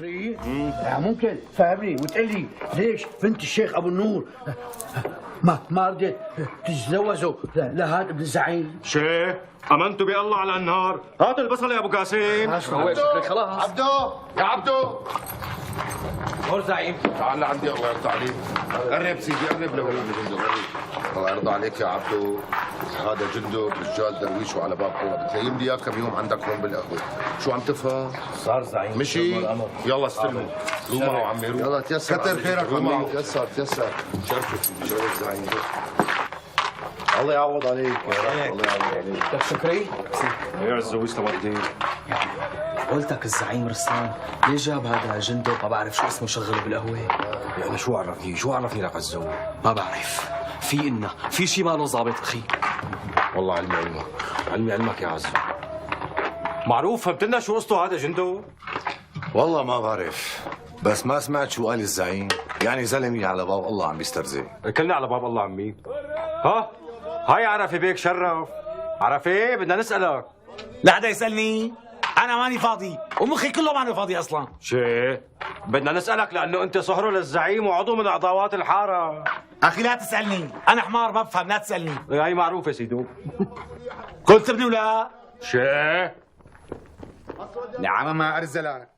فكري؟ ممكن تفهمني وتقول لي ليش بنت الشيخ ابو النور ما رضيت تتزوجوا لهذا ابن الزعيم؟ شيخ امنت بالله على النهار. هات البصل يا ابو قاسم. عبدو خلاص. عبدو يا عبدو هور زعيم. تعال لعندي الله يرضى عليك. قرب سيدي قرب لولد جندو قرب. الله يرضى عليك يا عبدو. هذا جندو رجال درويش وعلى باب الله، بتلاقيه لي اياه كم يوم عندك هون بالقهوه. شو عم تفهم؟ صار زعيم. مشي؟ يلا استلموا. روح معه عمي روح. يلا تيسر. كتر خيرك عمي. تيسر تيسر. شرفوا شرف زعيم. الله يعوض عليك يا رب. الله يعوض عليك. لك شكري؟ يعز ويسلم الدين. قلتك الزعيم رسام ليه جاب هذا جندو ما بعرف شو اسمه شغله بالقهوه؟ يعني شو عرفني لك عزو؟ ما بعرف. في شيء ما له ظابط اخي. والله علمي علمك يا عزو. معروف فهمت لنا شو قصته هذا جندو؟ والله ما بعرف، بس ما سمعت شو قال الزعيم. يعني زلمي على باب الله عم بيسترزق. كلنا على باب الله عمي. ها هاي عرفي بيك شرف. عرفي بدنا نسألك. لا حدا يسألني، أنا ماني فاضي ومخي كله ماني فاضي أصلا. شيء بدنا نسألك لأنه أنت صهره للزعيم وعضو من أعضاوات الحارة. أخي لا تسألني، أنا حمار ما بفهم، لا تسألني. هاي معروفة سيدو. قلت ابني ولا؟ شيء نعم ما أرزلك.